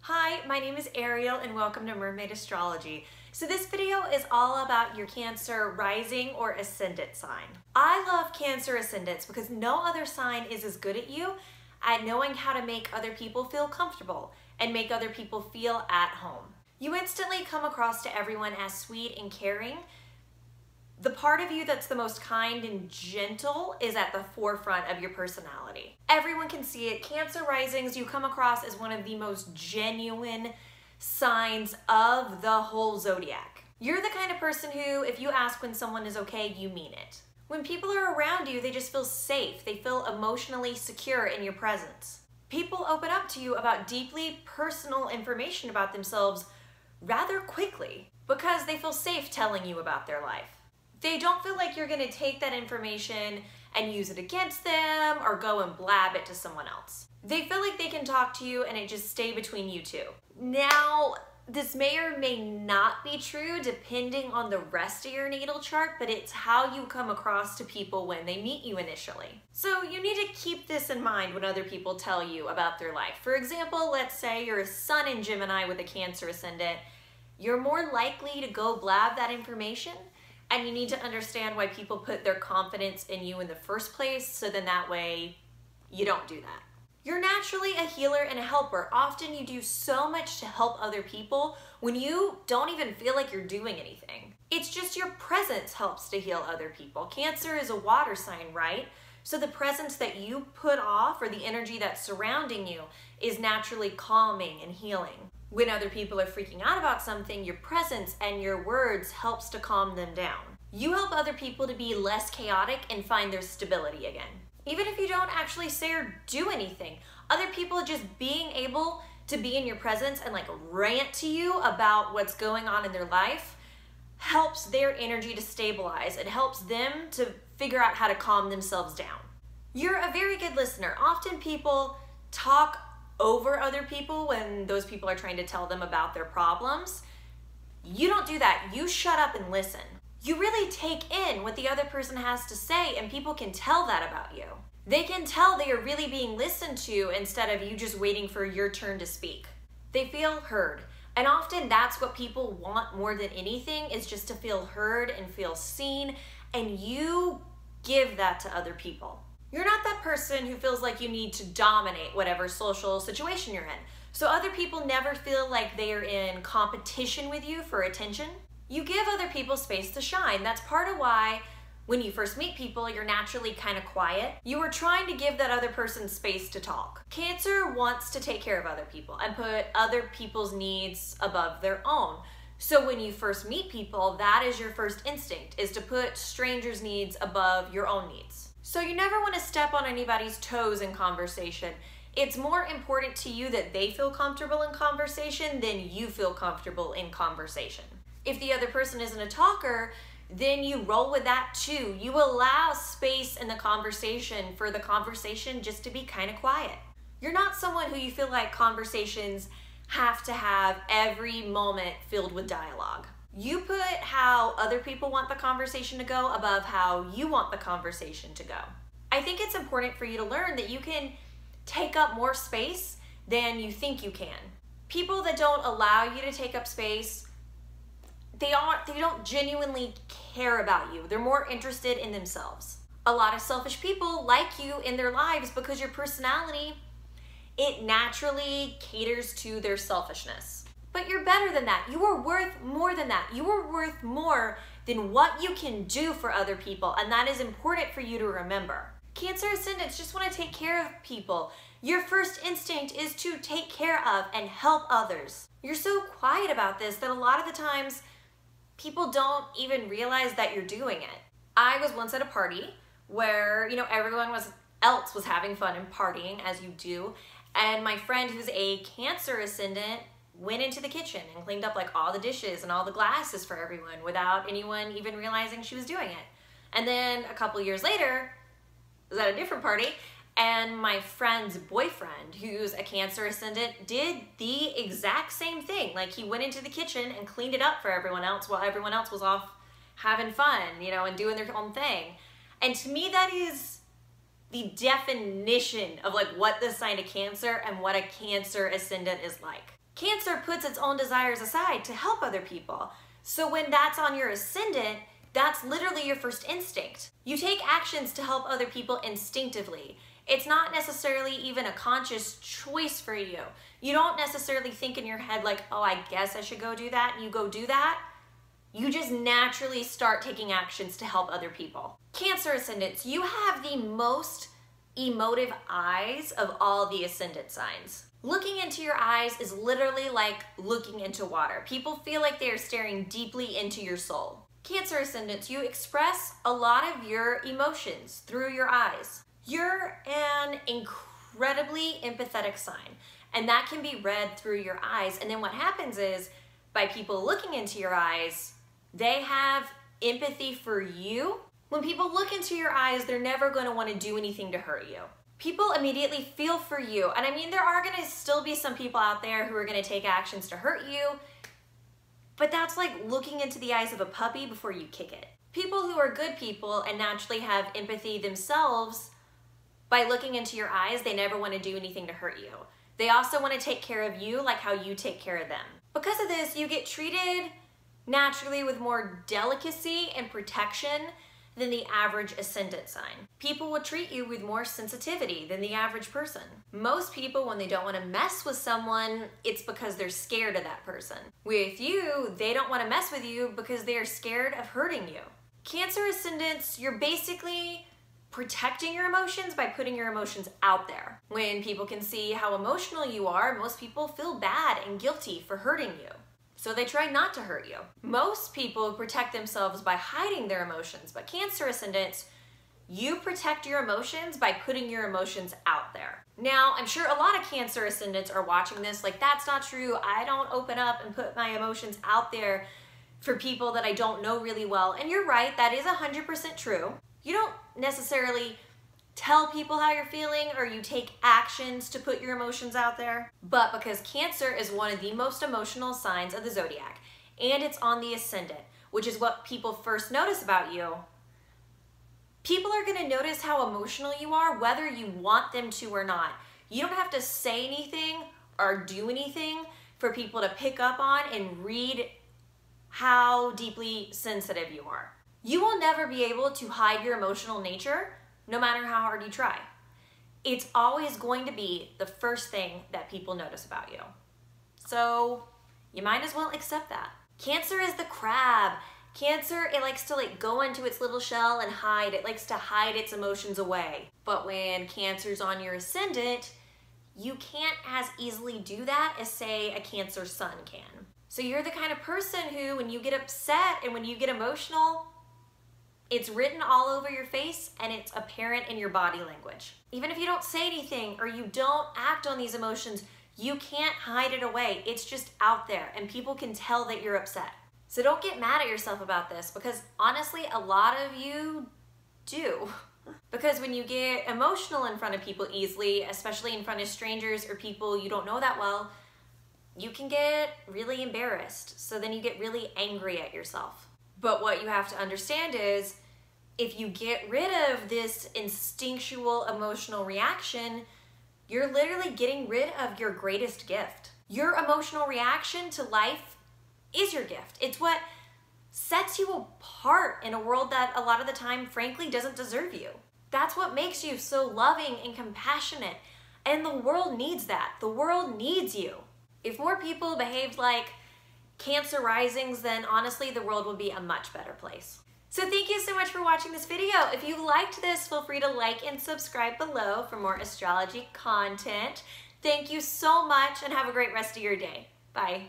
Hi, my name is Ariel and welcome to Mermaid Astrology. So this video is all about your Cancer rising or ascendant sign. I love Cancer ascendants because no other sign is as good at you at knowing how to make other people feel comfortable and make other people feel at home. You instantly come across to everyone as sweet and caring. The part of you that's the most kind and gentle is at the forefront of your personality. Everyone can see it. Cancer risings, you come across as one of the most genuine signs of the whole zodiac. You're the kind of person who, if you ask when someone is okay, you mean it. When people are around you, they just feel safe. They feel emotionally secure in your presence. People open up to you about deeply personal information about themselves rather quickly because they feel safe telling you about their life. They don't feel like you're gonna take that information and use it against them or go and blab it to someone else. They feel like they can talk to you and it just stay between you two. Now, this may or may not be true depending on the rest of your natal chart, but it's how you come across to people when they meet you initially. So you need to keep this in mind when other people tell you about their life. For example, let's say you're a Sun in Gemini with a Cancer ascendant. You're more likely to go blab that information. And you need to understand why people put their confidence in you in the first place, so then that way you don't do that. You're naturally a healer and a helper. Often you do so much to help other people when you don't even feel like you're doing anything. It's just your presence helps to heal other people. Cancer is a water sign, right? So the presence that you put off or the energy that's surrounding you is naturally calming and healing. When other people are freaking out about something, your presence and your words helps to calm them down. You help other people to be less chaotic and find their stability again. Even if you don't actually say or do anything, other people just being able to be in your presence and like rant to you about what's going on in their life helps their energy to stabilize. It helps them to figure out how to calm themselves down. You're a very good listener. Often people talk over other people when those people are trying to tell them about their problems. You don't do that. You shut up and listen. You really take in what the other person has to say, and people can tell that about you. They can tell they are really being listened to instead of you just waiting for your turn to speak. They feel heard. And often that's what people want more than anything, is just to feel heard and feel seen, and you give that to other people. You're not that person who feels like you need to dominate whatever social situation you're in. So other people never feel like they are in competition with you for attention. You give other people space to shine. That's part of why when you first meet people, you're naturally kind of quiet. You are trying to give that other person space to talk. Cancer wants to take care of other people and put other people's needs above their own. So when you first meet people, that is your first instinct, is to put strangers' needs above your own needs. So you never want to step on anybody's toes in conversation. It's more important to you that they feel comfortable in conversation than you feel comfortable in conversation. If the other person isn't a talker, then you roll with that too. You allow space in the conversation for the conversation just to be kind of quiet. You're not someone who you feel like conversations have to have every moment filled with dialogue. You put how other people want the conversation to go above how you want the conversation to go. I think it's important for you to learn that you can take up more space than you think you can. People that don't allow you to take up space, they don't genuinely care about you. They're more interested in themselves. A lot of selfish people like you in their lives because your personality, it naturally caters to their selfishness. But you're better than that. You are worth more than that. You are worth more than what you can do for other people, and that is important for you to remember. Cancer ascendants just want to take care of people. Your first instinct is to take care of and help others. You're so quiet about this that a lot of the times people don't even realize that you're doing it. I was once at a party where, everyone else was having fun and partying, as you do, and my friend who's a Cancer ascendant went into the kitchen and cleaned up like all the dishes and all the glasses for everyone without anyone even realizing she was doing it. And then a couple years later, I was at a different party, and my friend's boyfriend, who's a Cancer ascendant, did the exact same thing. Like, he went into the kitchen and cleaned it up for everyone else while everyone else was off having fun, and doing their own thing. And to me, that is the definition of like what the sign of Cancer and what a Cancer ascendant is like. Cancer puts its own desires aside to help other people. So when that's on your ascendant, that's literally your first instinct. You take actions to help other people instinctively. It's not necessarily even a conscious choice for you. You don't necessarily think in your head like, oh, I guess I should go do that, and you go do that. You just naturally start taking actions to help other people. Cancer ascendants, you have the most emotive eyes of all the ascendant signs. Looking into your eyes is literally like looking into water. People feel like they are staring deeply into your soul. Cancer ascendants, you express a lot of your emotions through your eyes. You're an incredibly empathetic sign, and that can be read through your eyes. And then what happens is, by people looking into your eyes, they have empathy for you. When people look into your eyes, they're never going to want to do anything to hurt you. People immediately feel for you. And I mean, there are going to still be some people out there who are going to take actions to hurt you, but that's like looking into the eyes of a puppy before you kick it. People who are good people and naturally have empathy themselves, by looking into your eyes, they never want to do anything to hurt you. They also want to take care of you like how you take care of them. Because of this, you get treated naturally with more delicacy and protection than the average ascendant sign. People will treat you with more sensitivity than the average person. Most people, when they don't want to mess with someone, it's because they're scared of that person. With you, they don't want to mess with you because they're scared of hurting you. Cancer ascendants, you're basically protecting your emotions by putting your emotions out there. When people can see how emotional you are, most people feel bad and guilty for hurting you. So they try not to hurt you. Most people protect themselves by hiding their emotions, but Cancer ascendants, you protect your emotions by putting your emotions out there. Now, I'm sure a lot of Cancer ascendants are watching this like, that's not true. I don't open up and put my emotions out there for people that I don't know really well. And you're right, that is 100% true. You don't necessarily tell people how you're feeling or you take actions to put your emotions out there. But because Cancer is one of the most emotional signs of the zodiac, and it's on the ascendant, which is what people first notice about you, people are going to notice how emotional you are whether you want them to or not. You don't have to say anything or do anything for people to pick up on and read how deeply sensitive you are. You will never be able to hide your emotional nature no matter how hard you try. It's always going to be the first thing that people notice about you. So you might as well accept that. Cancer is the crab. Cancer, it likes to go into its little shell and hide. It likes to hide its emotions away. But when Cancer's on your ascendant, you can't as easily do that as, say, a Cancer sun can. So you're the kind of person who, when you get upset and when you get emotional, it's written all over your face and it's apparent in your body language. Even if you don't say anything or you don't act on these emotions, you can't hide it away. It's just out there and people can tell that you're upset. So don't get mad at yourself about this, because honestly, a lot of you do. Because when you get emotional in front of people easily, especially in front of strangers or people you don't know that well, you can get really embarrassed. So then you get really angry at yourself. But what you have to understand is, if you get rid of this instinctual emotional reaction, you're literally getting rid of your greatest gift. Your emotional reaction to life is your gift. It's what sets you apart in a world that a lot of the time, frankly, doesn't deserve you. That's what makes you so loving and compassionate. And the world needs that. The world needs you. If more people behaved like Cancer risings, then honestly, the world would be a much better place. So thank you so much for watching this video. If you liked this, feel free to like and subscribe below for more astrology content. Thank you so much and have a great rest of your day. Bye.